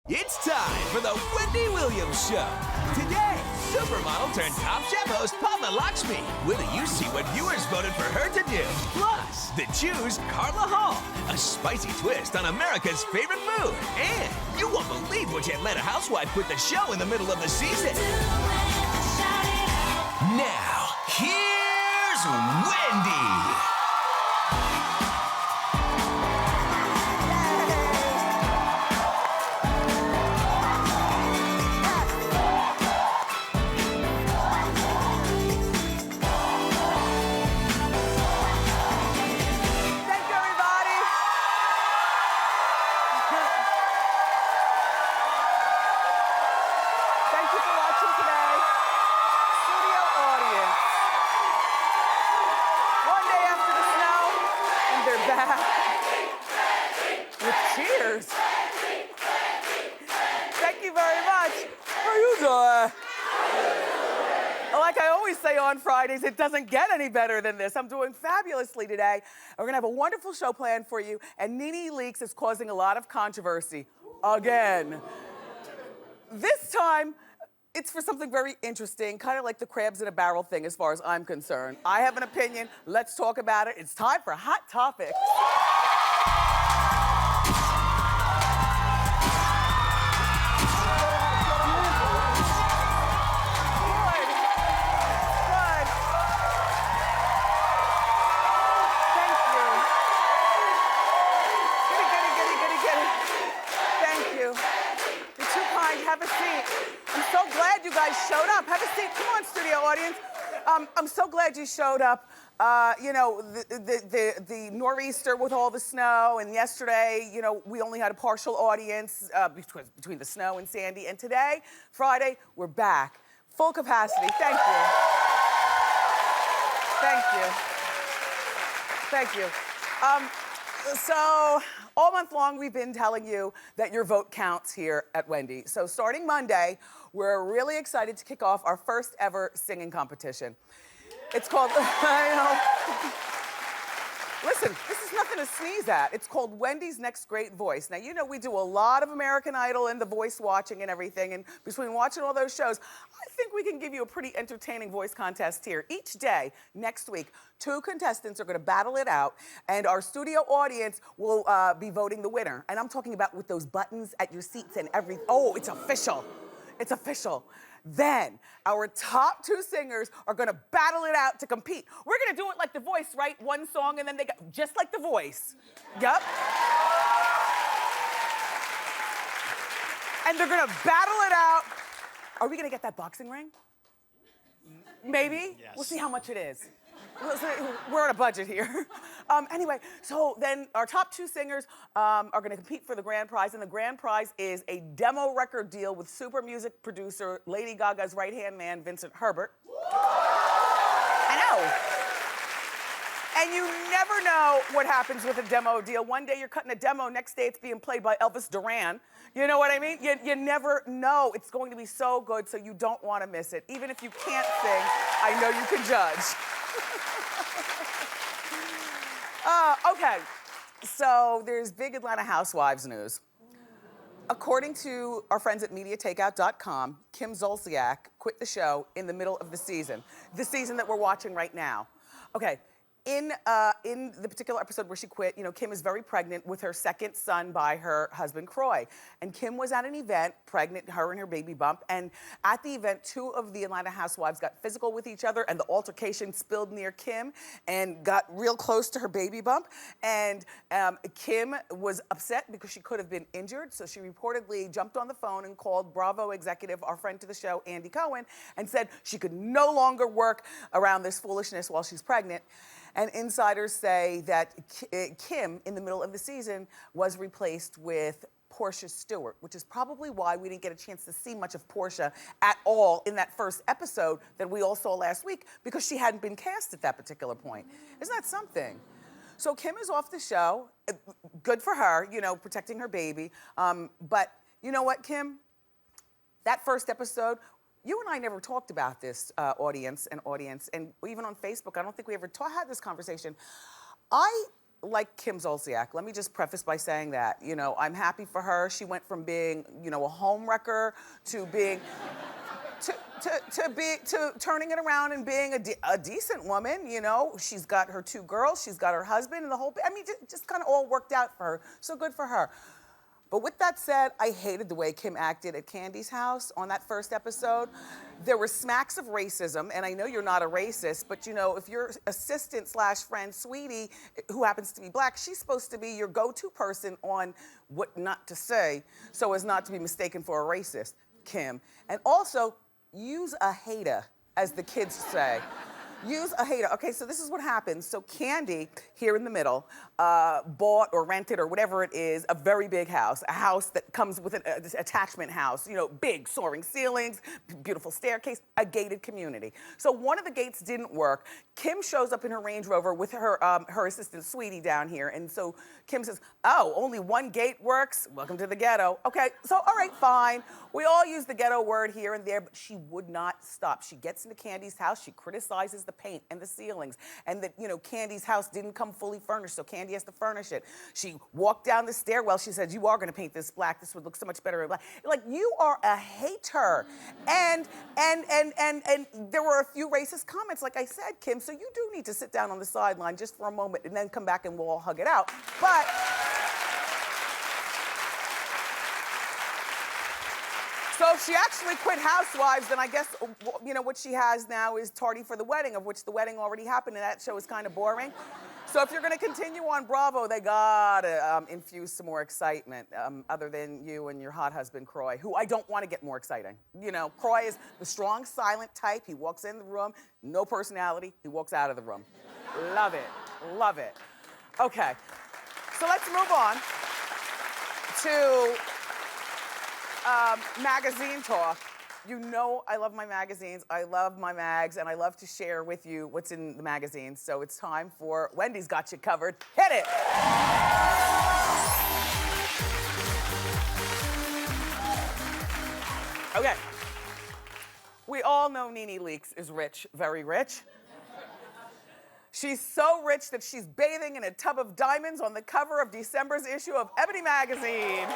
It's time for the Wendy Williams Show. Today, supermodel turned Top Chef host Padma Lakshmi. Will you see what viewers voted for her to do? Plus, the Choose Carla Hall, a spicy twist on America's favorite food. And you won't believe which Atlanta housewife put the show in the middle of the season. Now, here's Wendy. Cheers. Thank you very much. How are you doing? Like I always say on Fridays, it doesn't get any better than this. I'm doing fabulously today. We're gonna have a wonderful show planned for you, and Nene Leaks is causing a lot of controversy. Again. This time, it's for something very interesting, kind of like the crabs in a barrel thing as far as I'm concerned. I have an opinion, let's talk about it. It's time for Hot Topics. Have a seat. I'm so glad you guys showed up. Have a seat. Come on, studio audience. I'm so glad you showed up. You know, the nor'easter with all the snow, and yesterday, you know, we only had a partial audience between the snow and Sandy. And today, Friday, we're back. Full capacity. Thank you. Thank you. Thank you. So, all month long, we've been telling you that your vote counts here at Wendy. So starting Monday, we're really excited to kick off our first ever singing competition. It's called, I know. Listen, this is nothing to sneeze at. It's called Wendy's Next Great Voice. Now, you know we do a lot of American Idol and The Voice watching and everything, and between watching all those shows, I think we can give you a pretty entertaining voice contest here. Each day, next week, 2 contestants are gonna battle it out, and our studio audience will be voting the winner. And I'm talking about with those buttons at your seats and everything. Oh, it's official. It's official. Then, our top 2 singers are gonna battle it out to compete. We're gonna do it like The Voice, right? One song and then they go, just like The Voice. Yup. And they're gonna battle it out. Are we gonna get that boxing ring? Maybe? Yes. We'll see how much it is. We're on a budget here. Anyway, so then our top 2 singers are gonna compete for the grand prize, and the grand prize is a demo record deal with super music producer Lady Gaga's right-hand man, Vincent Herbert. I know. And you never know what happens with a demo deal. One day you're cutting a demo, next day it's being played by Elvis Duran. You know what I mean? You never know. It's going to be so good, so you don't want to miss it. Even if you can't sing, I know you can judge. Okay, so there's big Atlanta Housewives news. According to our friends at MediaTakeout.com, Kim Zolciak quit the show in the middle of the season that we're watching right now. Okay, in the particular episode where she quit, you know, Kim is very pregnant with her second son by her husband, Croy. And Kim was at an event, pregnant, her and her baby bump. And at the event, 2 of the Atlanta housewives got physical with each other, and the altercation spilled near Kim and got real close to her baby bump. And Kim was upset because she could have been injured. So she reportedly jumped on the phone and called Bravo executive, our friend to the show, Andy Cohen, and said she could no longer work around this foolishness while she's pregnant. And insiders say that Kim, in the middle of the season, was replaced with Portia Stewart, which is probably why we didn't get a chance to see much of Portia at all in that first episode that we all saw last week, because she hadn't been cast at that particular point. Isn't that something? So Kim is off the show. Good for her, you know, protecting her baby. But you know what, Kim? That first episode, you and I never talked about this, audience, and even on Facebook, I don't think we ever had this conversation. I like Kim Zolciak. Let me just preface by saying that. You know, I'm happy for her. She went from being, you know, a home wrecker to being, to turning it around and being a decent woman, you know. She's got her 2 girls, she's got her husband, and the whole, I mean, just kind of all worked out for her. So good for her. But with that said, I hated the way Kim acted at Candy's house on that first episode. There were smacks of racism, and I know you're not a racist, but you know, if your assistant slash friend, Sweetie, who happens to be black, she's supposed to be your go-to person on what not to say so as not to be mistaken for a racist, Kim. And also, use a hater, as the kids say. Use a hater. Okay, so this is what happens. So Candy, here in the middle, bought or rented or whatever it is, a very big house, a house that comes with an attachment house, you know, big soaring ceilings, beautiful staircase, a gated community. So one of the gates didn't work. Kim shows up in her Range Rover with her, her assistant Sweetie down here. And so Kim says, oh, only one gate works? Welcome to the ghetto. Okay, so all right, fine. We all use the ghetto word here and there, but she would not stop. She gets into Candy's house, she criticizes the paint and the ceilings, and that, you know, Candy's house didn't come fully furnished, so Candy has to furnish it. She walked down the stairwell, she said, you are gonna paint this black, this would look so much better in black. Like, you are a hater. And there were a few racist comments, like I said, Kim, so you do need to sit down on the sideline just for a moment and then come back and we'll all hug it out. But so if she actually quit Housewives, then I guess, you know, what she has now is Tardy for the Wedding, of which the wedding already happened, and that show is kind of boring. So if you're gonna continue on Bravo, they gotta infuse some more excitement, other than you and your hot husband, Croy, who I don't wanna get more exciting. You know, Croy is the strong, silent type. He walks in the room, no personality, he walks out of the room. Love it, love it. Okay, so let's move on to magazine talk. You know I love my magazines, I love my mags, and I love to share with you what's in the magazines. So it's time for Wendy's Got You Covered. Hit it! Okay. We all know Nene Leaks is rich, very rich. She's so rich that she's bathing in a tub of diamonds on the cover of December's issue of Ebony magazine.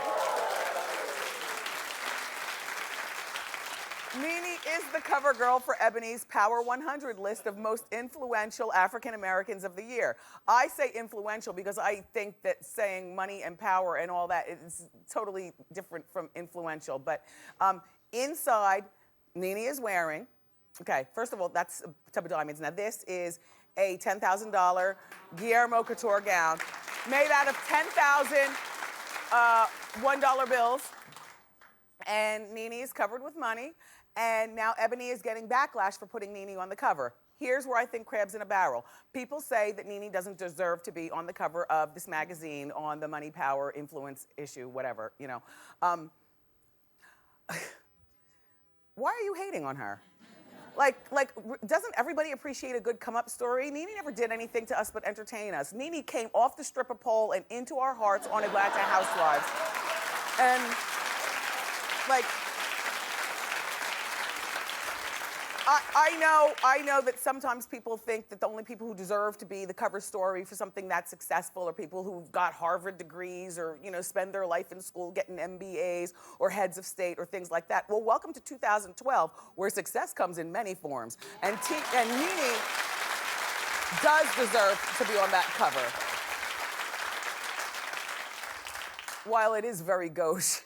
Nene is the cover girl for Ebony's Power 100 list of most influential African Americans of the year. I say influential because I think that saying money and power and all that is totally different from influential. But inside, Nene is wearing, okay, first of all, that's a tub of diamonds. Now this is a $10,000 Guillermo Couture gown made out of 10,000 $1 bills. And Nene is covered with money. And now Ebony is getting backlash for putting Nene on the cover. Here's where I think crab's in a barrel. People say that Nene doesn't deserve to be on the cover of this magazine on the money, power, influence issue, whatever, you know. Why are you hating on her? Like, doesn't everybody appreciate a good come-up story? Nene never did anything to us but entertain us. Nene came off the stripper pole and into our hearts on Atlanta Housewives. And, like, I know that sometimes people think that the only people who deserve to be the cover story for something that's successful are people who've got Harvard degrees or, you know, spend their life in school getting MBAs or heads of state or things like that. Well, welcome to 2012, where success comes in many forms. And Nene does deserve to be on that cover. While it is very gauche.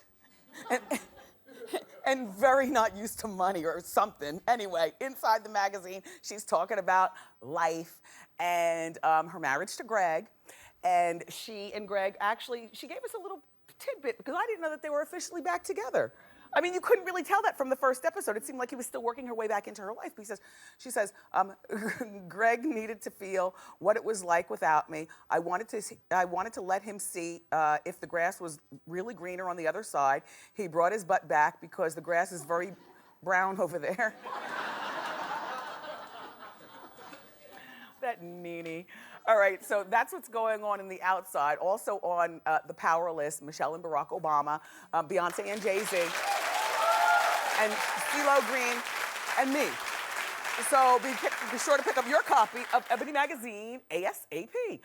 And very not used to money or something. Anyway, inside the magazine, she's talking about life and her marriage to Greg. And she and Greg actually, she gave us a little tidbit because I didn't know that they were officially back together. I mean, you couldn't really tell that from the first episode. It seemed like he was still working her way back into her life. She says, Greg needed to feel what it was like without me. I wanted to let him see if the grass was really greener on the other side. He brought his butt back because the grass is very brown over there. That Nene. All right, so that's what's going on in the outside. Also on the power list, Michelle and Barack Obama, Beyonce and Jay-Z, and CeeLo Green, and me. So be sure to pick up your copy of Ebony Magazine ASAP.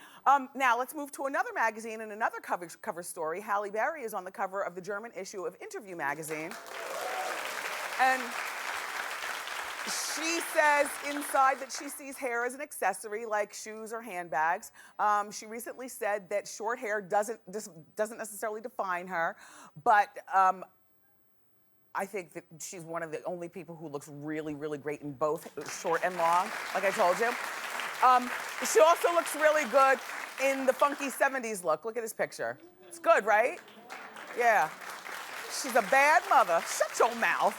Now let's move to another magazine and another cover story. Halle Berry is on the cover of the German issue of Interview magazine. And she says inside that she sees hair as an accessory like shoes or handbags. She recently said that short hair doesn't necessarily define her, but I think that she's one of the only people who looks really, really great in both short and long, like I told you. She also looks really good in the funky 70s look. Look at this picture. It's good, right? Yeah. She's a bad mother. Shut your mouth.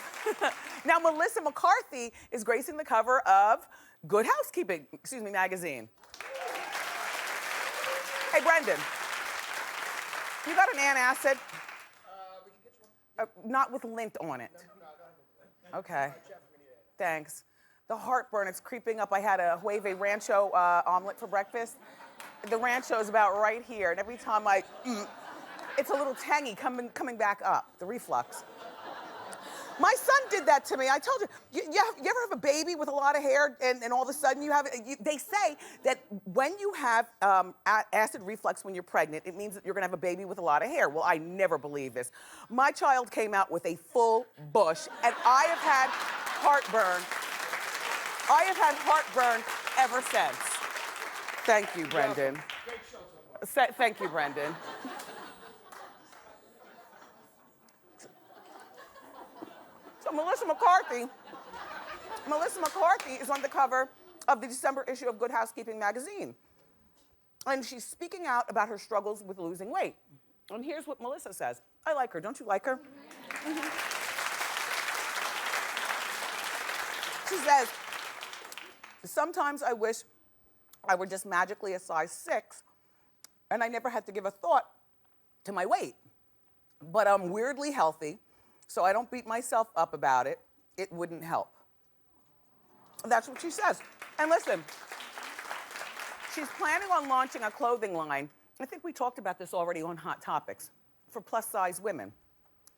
Now, Melissa McCarthy is gracing the cover of Good Housekeeping, magazine. Hey, Brendan, you got an antacid? We can get you one. Not with lint on it. Okay. Thanks. The heartburn, it's creeping up. I had a Hueve Rancho omelet for breakfast. The Rancho is about right here, and every time it's a little tangy coming back up, the reflux. My son did that to me. I told you, you ever have a baby with a lot of hair and all of a sudden you have, they say that when you have acid reflux when you're pregnant, it means that you're gonna have a baby with a lot of hair. Well, I never believe this. My child came out with a full bush and I have had heartburn. I have had heartburn ever since. Thank you, Brendan. Great show so far. Thank you, Brendan. So Melissa McCarthy is on the cover of the December issue of Good Housekeeping magazine. And she's speaking out about her struggles with losing weight. And here's what Melissa says. I like her. Don't you like her? Mm-hmm. She says, sometimes I wish I were just magically a size 6 and I never had to give a thought to my weight. But I'm weirdly healthy, so I don't beat myself up about it. It wouldn't help. That's what she says. And listen, she's planning on launching a clothing line. I think we talked about this already on Hot Topics, for plus size women.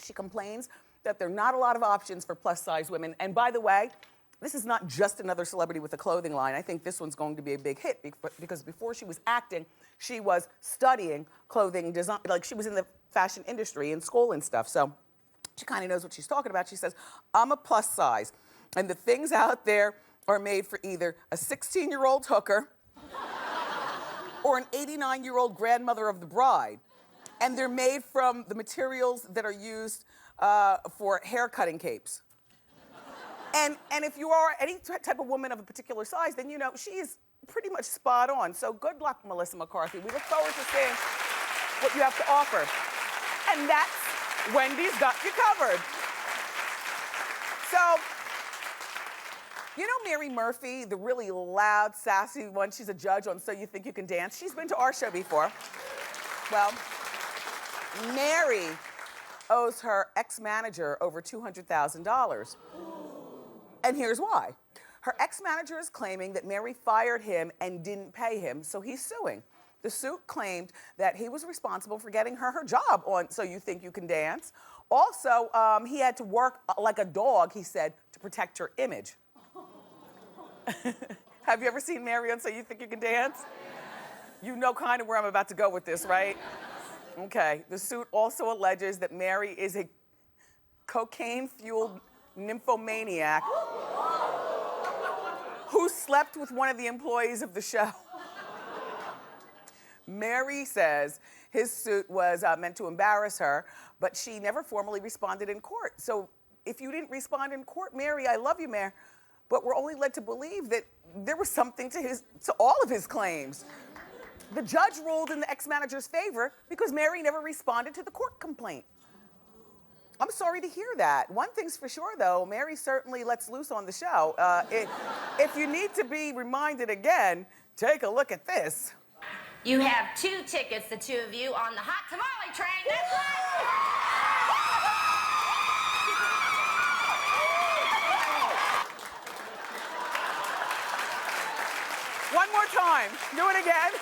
She complains that there are not a lot of options for plus size women. And by the way, this is not just another celebrity with a clothing line. I think this one's going to be a big hit because before she was acting, she was studying clothing design, like she was in the fashion industry in school and stuff. So she kind of knows what she's talking about. She says, I'm a plus size, and the things out there are made for either a 16-year-old hooker or an 89-year-old grandmother of the bride. And they're made from the materials that are used for hair cutting capes. And if you are any type of woman of a particular size, then you know she's pretty much spot on. So good luck, Melissa McCarthy. We look forward to seeing what you have to offer. And that's Wendy's Got You Covered. So, you know Mary Murphy, the really loud, sassy one? She's a judge on So You Think You Can Dance. She's been to our show before. Well, Mary owes her ex-manager over $200,000. And here's why. Her ex-manager is claiming that Mary fired him and didn't pay him, so he's suing. The suit claimed that he was responsible for getting her job on So You Think You Can Dance. Also, he had to work like a dog, he said, to protect her image. Have you ever seen Mary on So You Think You Can Dance? Yes. You know kind of where I'm about to go with this, right? Okay. The suit also alleges that Mary is a cocaine-fueled nymphomaniac who slept with one of the employees of the show. Mary says his suit was meant to embarrass her, but she never formally responded in court. So if you didn't respond in court, Mary, I love you, Mary, but we're only led to believe that there was something to all of his claims. The judge ruled in the ex-manager's favor because Mary never responded to the court complaint. I'm sorry to hear that. One thing's for sure, though, Mary certainly lets loose on the show. If you need to be reminded again, take a look at this. You have 2 tickets, the 2 of you, on the hot tamale train. That's right! One more time. Do it again.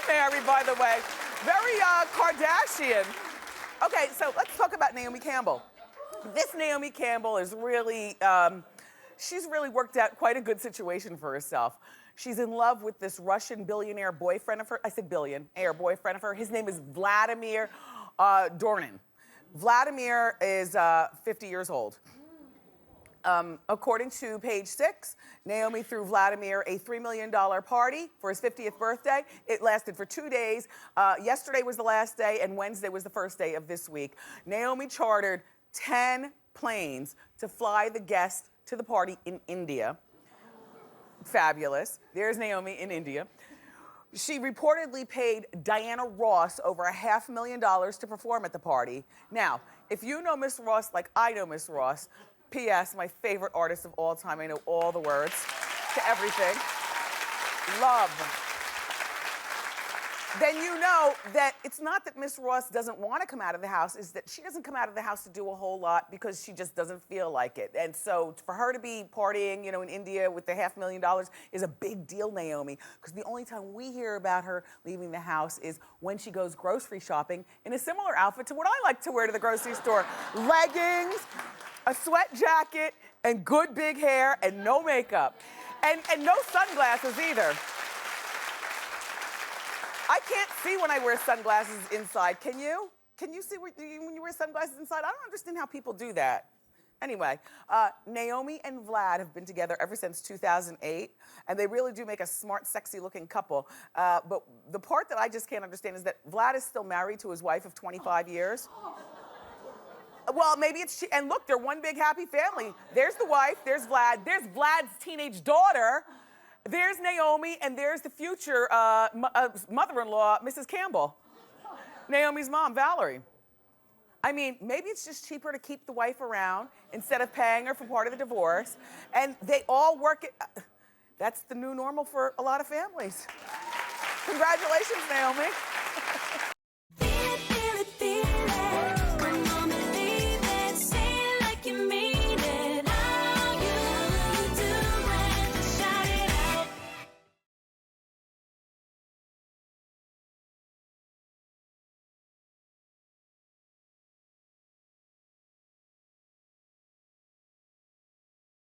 married, by the way. Very Kardashian. Okay, so let's talk about Naomi Campbell. This Naomi Campbell is really, she's really worked out quite a good situation for herself. She's in love with this Russian billionaire boyfriend of her. I said billionaire boyfriend of her. His name is Vladimir Dornin. Vladimir is 50 years old. According to Page Six, Naomi threw Vladimir a $3 million party for his 50th birthday. It lasted for 2 days. Yesterday was the last day, and Wednesday was the first day of this week. Naomi chartered 10 planes to fly the guests to the party in India. Fabulous. There's Naomi in India. She reportedly paid Diana Ross over $500,000 to perform at the party. Now, if you know Miss Ross like I know Miss Ross, P.S., my favorite artist of all time. I know all the words to everything. Love. Then you know that it's not that Miss Ross doesn't want to come out of the house, it's that she doesn't come out of the house to do a whole lot because she just doesn't feel like it. And so for her to be partying, in India with the $500,000 is a big deal, Naomi, because the only time we hear about her leaving the house is when she goes grocery shopping in a similar outfit to what I like to wear to the grocery store. Leggings, a sweat jacket, and good big hair, and no makeup. And no sunglasses either. I can't see when I wear sunglasses inside. Can you? Can you see when you wear sunglasses inside? I don't understand how people do that. Anyway, Naomi and Vlad have been together ever since 2008, and they really do make a smart, sexy-looking couple. But the part that I just can't understand is that Vlad is still married to his wife of 25 years. Well, maybe it's she, and look, they're one big happy family. There's the wife, there's Vlad, there's Vlad's teenage daughter, there's Naomi, and there's the future mother-in-law, Mrs. Campbell. Naomi's mom, Valerie. I mean, maybe it's just cheaper to keep the wife around instead of paying her for part of the divorce. And they all work it. That's the new normal for a lot of families. Congratulations, Naomi.